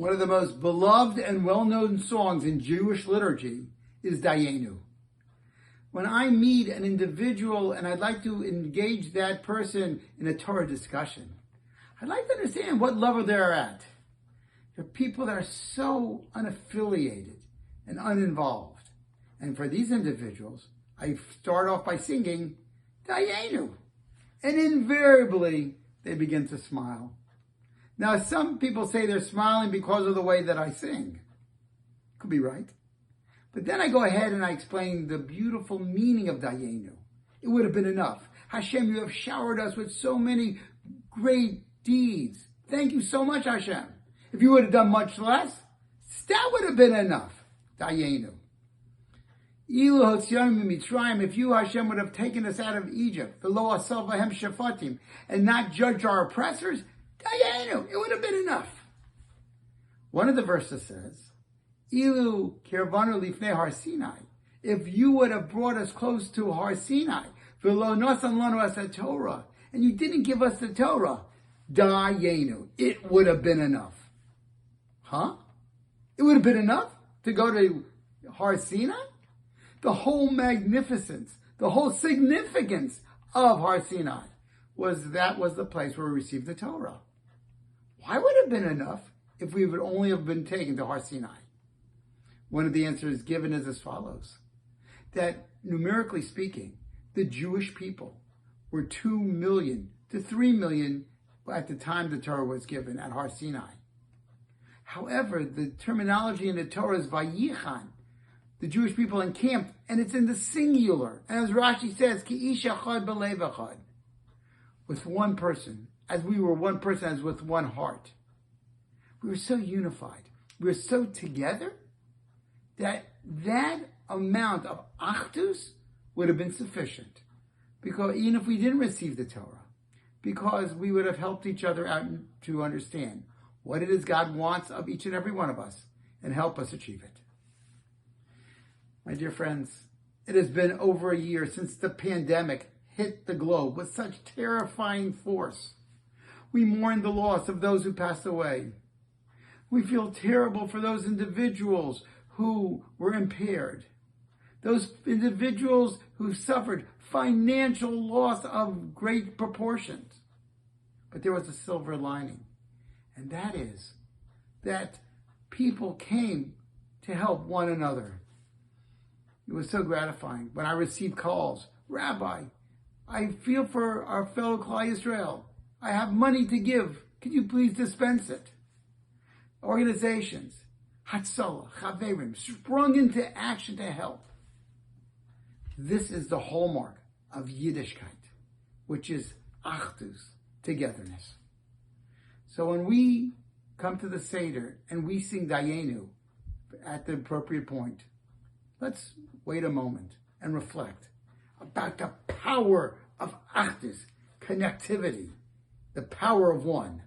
One of the most beloved and well-known songs in Jewish liturgy is Dayenu. When I meet an individual and I'd like to engage that person in a Torah discussion, I'd like to understand what level they're at. There are people that are so unaffiliated and uninvolved. And for these individuals, I start off by singing Dayenu. And invariably, they begin to smile. Now, some people say they're smiling because of the way that I sing. Could be right. But then I go ahead and I explain the beautiful meaning of Dayenu. It would have been enough. Hashem, you have showered us with so many great deeds. Thank you so much, Hashem. If you would have done much less, that would have been enough. Dayenu. If you, Hashem, would have taken us out of Egypt, and not judged our oppressors, Dayenu, it would have been enough. One of the verses says, Ilu kirvanu lifnei Har Sinai. If you would have brought us close to Har Sinai, v'lo nosan lanu as Torah, and you didn't give us the Torah, Dayenu, it would have been enough. Huh? It would have been enough to go to Har Sinai? The whole magnificence, the whole significance of Har Sinai was the place where we received the Torah. Why would it have been enough if we would only have been taken to Har Sinai? One of the answers given is as follows: that numerically speaking, the Jewish people were 2 million to 3 million at the time the Torah was given at Har Sinai. However, the terminology in the Torah is Vayichan. The Jewish people encamped, and it's in the singular. And as Rashi says, Ki ish echad b'lev echad. With one person, as we were one person, as with one heart. We were so unified. We were so together that amount of achdus would have been sufficient. Because even if we didn't receive the Torah, because we would have helped each other out to understand what it is God wants of each and every one of us and help us achieve it. My dear friends, it has been over a year since the pandemic hit the globe with such terrifying force. We mourn the loss of those who passed away. We feel terrible for those individuals who were impaired. Those individuals who suffered financial loss of great proportions. But there was a silver lining. And that is that people came to help one another. It was so gratifying when I received calls. Rabbi, I feel for our fellow Klal Yisrael. I have money to give. Could you please dispense it? Organizations, Hatzalah, Chaverim, sprung into action to help. This is the hallmark of Yiddishkeit, which is Achdus, togetherness. So when we come to the Seder and we sing Dayenu at the appropriate point, let's wait a moment and reflect about the power of Achdus, connectivity, the power of one,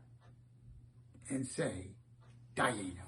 and say, Dayenu.